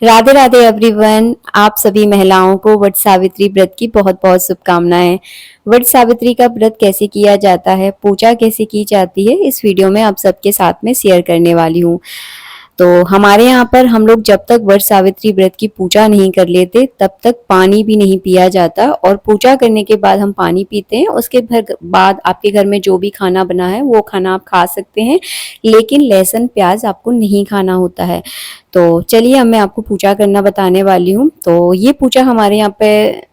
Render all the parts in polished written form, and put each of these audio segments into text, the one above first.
Radhe Radhe everyone. आप सभी महिलाओं को वट सावित्री व्रत की बहुत बहुत शुभकामनाएं। वट सावित्री का व्रत कैसे किया जाता है, पूजा कैसे की जाती है, इस वीडियो में आप सबके साथ में शेयर करने वाली हूँ। तो हमारे यहाँ पर हम लोग जब तक वट सावित्री व्रत की पूजा नहीं कर लेते तब तक पानी भी नहीं पिया जाता, और पूजा करने के बाद हम पानी पीते हैं। उसके बाद आपके घर में जो भी खाना बना है वो खाना आप खा सकते हैं, लेकिन लहसुन प्याज आपको नहीं खाना होता है। तो चलिए अब मैं आपको पूजा करना बताने वाली हूँ। तो ये पूजा हमारे यहाँ पे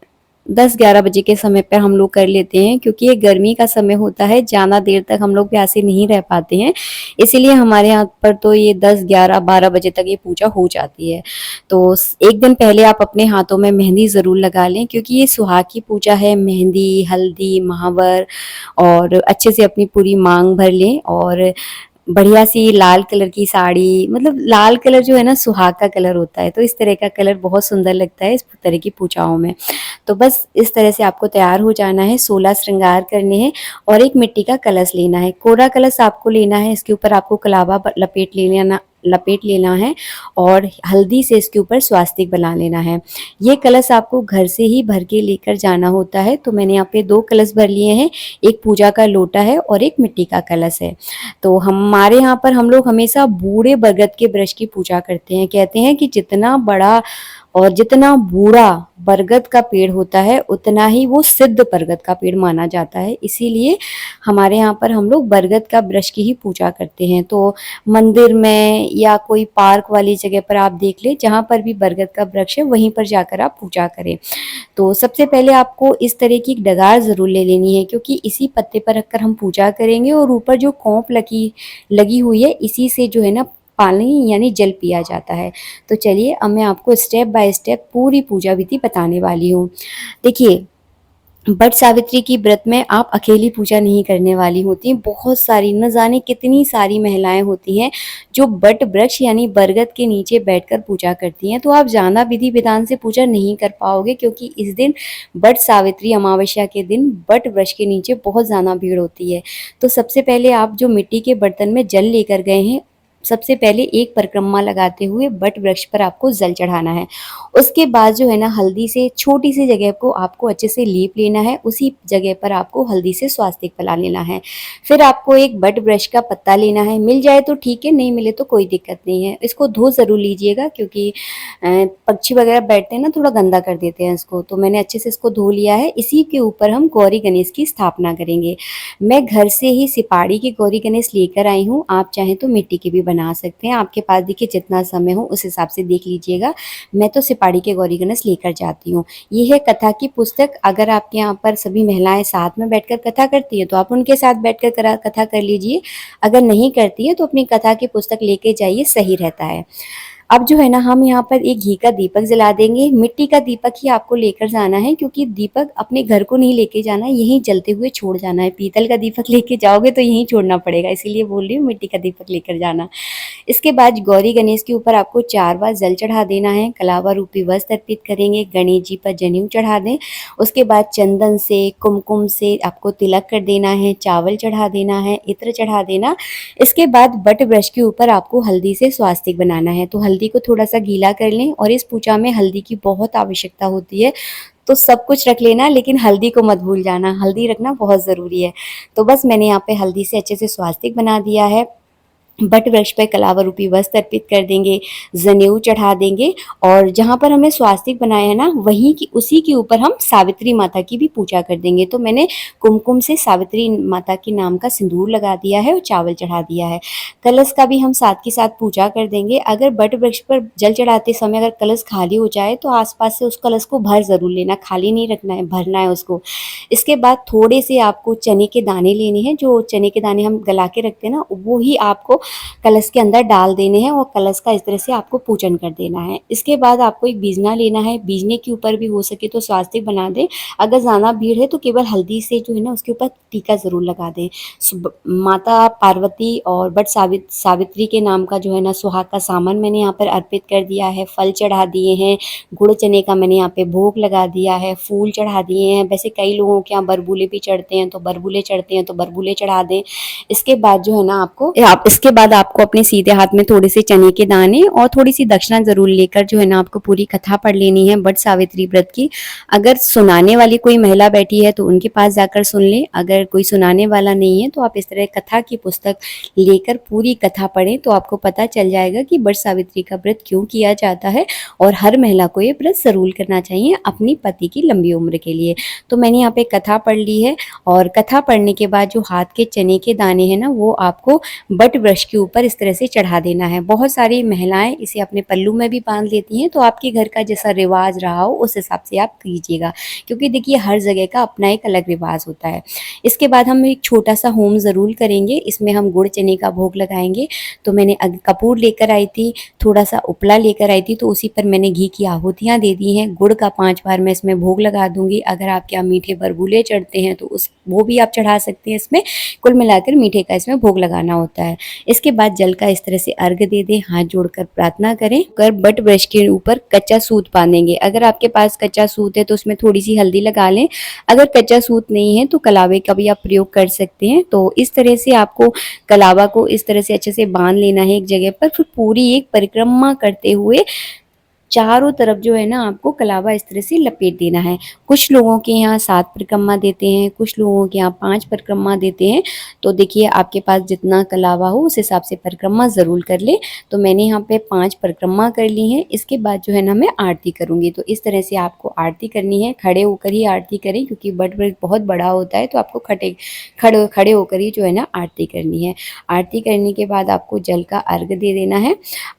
10-11 बजे के समय पर हम लोग कर लेते हैं, क्योंकि ये गर्मी का समय होता है, ज़्यादा देर तक हम लोग प्यासे नहीं रह पाते हैं। इसीलिए हमारे यहाँ पर तो ये 10-11-12 बजे तक ये पूजा हो जाती है। तो एक दिन पहले आप अपने हाथों में मेहंदी ज़रूर लगा लें, क्योंकि ये सुहाग की पूजा है। मेहंदी, हल्दी, महावर और अच्छे से अपनी पूरी मांग भर लें, और बढ़िया सी लाल कलर की साड़ी, मतलब लाल कलर जो है ना सुहाग का कलर होता है, तो इस तरह का कलर बहुत सुंदर लगता है इस तरह की पूजाओं में। तो बस इस तरह से आपको तैयार हो जाना है। 16 श्रृंगार करने हैं और एक मिट्टी का कलश लेना है। कोरा कलश आपको लेना है, इसके ऊपर आपको कलावा लपेट लेना है और हल्दी से इसके ऊपर स्वास्तिक बना लेना है। ये कलश आपको घर से ही भर के लेकर जाना होता है। तो मैंने यहाँ पे 2 कलश भर लिए हैं, एक पूजा का लोटा है और एक मिट्टी का कलश है। तो हमारे यहाँ पर हम लोग हमेशा बूढ़े बरगद के वृक्ष की पूजा करते हैं। कहते हैं कि जितना बड़ा और जितना बूढ़ा बरगद का पेड़ होता है उतना ही वो सिद्ध बरगद का पेड़ माना जाता है। इसीलिए हमारे यहाँ पर हम लोग बरगद का वृक्ष की ही पूजा करते हैं। तो मंदिर में या कोई पार्क वाली जगह पर आप देख ले, जहाँ पर भी बरगद का वृक्ष है वहीं पर जाकर आप पूजा करें। तो सबसे पहले आपको इस तरह की डगार ज़रूर ले लेनी है, क्योंकि इसी पत्ते पर रखकर हम पूजा करेंगे, और ऊपर जो कोंप लगी हुई है इसी से जो है ना पानी यानी जल पिया जाता है। तो चलिए अब मैं आपको स्टेप बाय स्टेप पूरी पूजा विधि बताने वाली हूँ। देखिए, बट सावित्री की व्रत में आप अकेली पूजा नहीं करने वाली होती, बहुत सारी न जाने कितनी सारी महिलाएं होती हैं जो बट वृक्ष यानी बरगद के नीचे बैठकर पूजा करती हैं। तो आप ज़्यादा विधि विधान से पूजा नहीं कर पाओगे, क्योंकि इस दिन बट सावित्री अमावस्या के दिन बट वृक्ष के नीचे बहुत ज़्यादा भीड़ होती है। तो सबसे पहले आप जो मिट्टी के बर्तन में जल लेकर गए हैं, सबसे पहले एक परिक्रमा लगाते हुए बट वृक्ष पर आपको जल चढ़ाना है। उसके बाद जो है ना हल्दी से छोटी सी जगह को आपको अच्छे से लीप लेना है, उसी जगह पर आपको हल्दी से स्वास्तिक फैला लेना है। फिर आपको एक बट वृक्ष का पत्ता लेना है, मिल जाए तो ठीक है, नहीं मिले तो कोई दिक्कत नहीं है। इसको धो ज़रूर लीजिएगा, क्योंकि पक्षी वगैरह बैठते हैं ना, थोड़ा गंदा कर देते हैं इसको। तो मैंने अच्छे से इसको धो लिया है। इसी के ऊपर हम गौरी गणेश की स्थापना करेंगे। मैं घर से ही सिपाड़ी की गौरी गणेश लेकर आई हूँ, आप चाहें तो मिट्टी की भी बना सकते हैं। आपके पास देखिए जितना समय हो उस हिसाब से देख लीजिएगा। मैं तो सिपाड़ी के गौरी गणेश लेकर जाती हूँ। ये है कथा की पुस्तक। अगर आपके यहाँ पर सभी महिलाएं साथ में बैठकर कथा करती है तो आप उनके साथ बैठकर कथा कर लीजिए। अगर नहीं करती है तो अपनी कथा की पुस्तक लेके जाइए, सही रहता है। अब जो है ना हम यहाँ पर एक घी का दीपक जला देंगे। मिट्टी का दीपक ही आपको लेकर जाना है, क्योंकि दीपक अपने घर को नहीं लेके जाना है, यहीं जलते हुए छोड़ जाना है। पीतल का दीपक लेके जाओगे तो यहीं छोड़ना पड़ेगा, इसीलिए बोल रही हूँ मिट्टी का दीपक लेकर जाना। इसके बाद गौरी गणेश के ऊपर आपको 4 बार जल चढ़ा देना है। कलावा रूपी वस्त्र अर्पित करेंगे, गणेश जी पर जनेऊ चढ़ा दें। उसके बाद चंदन से, कुमकुम से आपको तिलक कर देना है, चावल चढ़ा देना है, इत्र चढ़ा देना। इसके बाद बट वृक्ष के ऊपर आपको हल्दी से स्वास्तिक बनाना है। तो हल्दी को थोड़ा सा गीला कर लें, और इस पूजा में हल्दी की बहुत आवश्यकता होती है। तो सब कुछ रख लेना, लेकिन हल्दी को मत भूल जाना, हल्दी रखना बहुत ज़रूरी है। तो बस मैंने यहाँ पे हल्दी से अच्छे से स्वास्तिक बना दिया है। बट वृक्ष पर कलावा रूपी वस्त्र अर्पित कर देंगे, जनेऊ चढ़ा देंगे, और जहाँ पर हमने स्वास्तिक बनाया है ना वहीं की उसी के ऊपर हम सावित्री माता की भी पूजा कर देंगे। तो मैंने कुमकुम से सावित्री माता के नाम का सिंदूर लगा दिया है और चावल चढ़ा दिया है। कलश का भी हम साथ के साथ पूजा कर देंगे। अगर बट वृक्ष पर जल चढ़ाते समय अगर कलश खाली हो जाए तो आसपास से उस कलश को भर ज़रूर लेना, खाली नहीं रखना है, भरना है उसको। इसके बाद थोड़े से आपको चने के दाने लेने हैं, जो चने के दाने हम गला के रखते हैं ना, वो ही आपको कलश के अंदर डाल देने हैं, और कलश का इस तरह से आपको पूजन कर देना है। इसके बाद आपको एक बीजना लेना है, बीजने के ऊपर भी हो सके तो स्वास्तिक बना दें। अगर ज़्यादा भीड़ है तो केवल हल्दी से जो है ना उसके ऊपर टीका ज़रूर लगा दें। माता पार्वती और बट सावित्री के नाम का जो है ना सुहाग का सामान मैंने यहाँ पर अर्पित कर दिया है। फल चढ़ा दिए हैं, गुड़ चने का मैंने यहाँ पे भोग लगा दिया है, फूल चढ़ा दिए हैं। वैसे कई लोगों के यहाँ बरबूले भी चढ़ते हैं, तो बरबूले चढ़ते हैं तो बरबूले चढ़ा दें। इसके बाद जो है ना इसके बाद आपको अपने सीधे हाथ में थोड़े से चने के दाने और थोड़ी सी दक्षिणा जरूर लेकर जो है ना आपको पूरी कथा पढ़ लेनी है वट सावित्री व्रत की। अगर सुनाने वाली कोई महिला बैठी है तो उनके पास जाकर सुन ले, अगर कोई सुनाने वाला नहीं है तो आप इस तरह कथा की पुस्तक लेकर पूरी कथा पढ़ें, तो आपको पता चल जाएगा कि वट सावित्री का व्रत क्यों किया जाता है और हर महिला को ये व्रत जरूर करना चाहिए अपनी पति की लंबी उम्र के लिए। तो मैंने यहाँ पे कथा पढ़ ली है और कथा पढ़ने के बाद जो हाथ के चने के दाने हैं ना वो आपको वट वृक्ष के ऊपर इस तरह से चढ़ा देना है। बहुत सारी महिलाएं इसे अपने पल्लू में भी बांध लेती हैं, तो आपके घर का जैसा रिवाज रहा हो उस हिसाब से आप कीजिएगा, क्योंकि देखिए हर जगह का अपना एक अलग रिवाज होता है। इसके बाद हम एक छोटा सा होम ज़रूर करेंगे, इसमें हम गुड़ चने का भोग लगाएंगे। तो मैंने कपूर लेकर आई थी, थोड़ा सा उपला लेकर आई थी, तो उसी पर मैंने घी की आहुतियाँ दे दी हैं। गुड़ का 5 बार मैं इसमें भोग लगा दूंगी। अगर आपके यहाँ मीठे बरगुले चढ़ते हैं तो वो भी आप चढ़ा सकते हैं इसमें। कुल मिलाकर मीठे का इसमें भोग लगाना होता है। इसके बाद जल का इस तरह से अर्घ दे दें, हाथ जोड़कर प्रार्थना करें। कर वट वृक्ष के ऊपर कच्चा सूत बांधेंगे। अगर आपके पास कच्चा सूत है तो उसमें थोड़ी सी हल्दी लगा लें, अगर कच्चा सूत नहीं है तो कलावे का भी आप प्रयोग कर सकते हैं। तो इस तरह से आपको कलावा को इस तरह से अच्छे से बांध लेना है एक जगह पर, फिर पूरी एक परिक्रमा करते हुए चारों तरफ जो है ना आपको कलावा इस तरह से लपेट देना है। कुछ लोगों के यहाँ 7 परिक्रमा देते हैं, कुछ लोगों के यहाँ 5 परिक्रमा देते हैं। तो देखिए आपके पास जितना कलावा हो उस हिसाब से परिक्रमा ज़रूर कर ले। तो मैंने यहाँ पे 5 परिक्रमा कर ली हैं। इसके बाद जो है ना मैं आरती करूँगी। तो इस तरह से आपको आरती करनी है, खड़े होकर ही आरती करें क्योंकि वट वृक्ष बहुत बड़ा होता है, तो आपको खड़े होकर ही जो है ना आरती करनी है। आरती करने के बाद आपको जल का अर्घ दे देना है।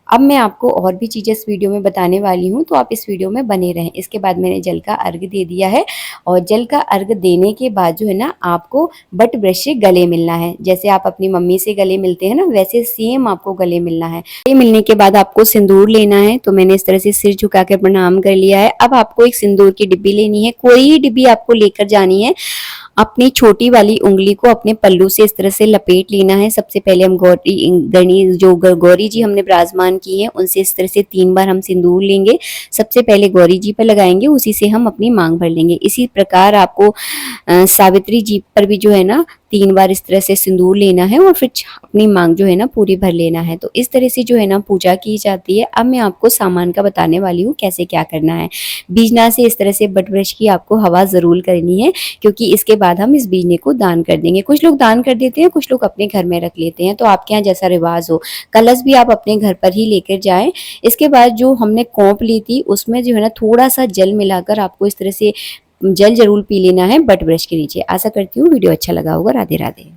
अब मैं आपको और भी चीज़ें इस वीडियो में बताने वाली हूँ, तो आप इस वीडियो में बने रहें। इसके बाद मैंने जल का अर्घ दे दिया है और जल का अर्घ देने के बाद जो है ना आपको वट वृक्ष से गले मिलना है। जैसे आप अपनी मम्मी से गले मिलते हैं ना, वैसे सेम आपको गले मिलना है। गले मिलने के बाद आपको सिंदूर लेना है। तो मैंने इस तरह से सिर झुका कर प्रणाम कर लिया है। अब आपको एक सिंदूर की डिब्बी लेनी है, कोई ही डिब्बी आपको लेकर जानी है। अपनी छोटी वाली उंगली को अपने पल्लू से इस तरह से लपेट लेना है। सबसे पहले हम गौरी जी हमने विराजमान की है उनसे इस तरह से 3 बार हम सिंदूर लेंगे। सबसे पहले गौरी जी पर लगाएंगे, उसी से हम अपनी मांग भर लेंगे। इसी प्रकार आपको सावित्री जी पर भी जो है ना 3 बार इस तरह से सिंदूर लेना है और फिर अपनी मांग जो है ना पूरी भर लेना है। तो इस तरह से जो है ना पूजा की जाती है। अब मैं आपको सामान का बताने वाली हूँ कैसे क्या करना है। बीजना से इस तरह से वट वृक्ष की आपको हवा जरूर करनी है, क्योंकि इसके बाद हम इस बीजने को दान कर देंगे। कुछ लोग दान कर देते हैं, कुछ लोग अपने घर में रख लेते हैं, तो आपके यहाँ जैसा रिवाज हो। कलश भी आप अपने घर पर ही लेकर जाएं। इसके बाद जो हमने कौंप ली थी उसमें जो है ना थोड़ा सा जल मिलाकर आपको इस तरह से जल जरूर पी लेना है वट वृक्ष के नीचे। आशा करती हूँ वीडियो अच्छा लगा होगा। राधे राधे।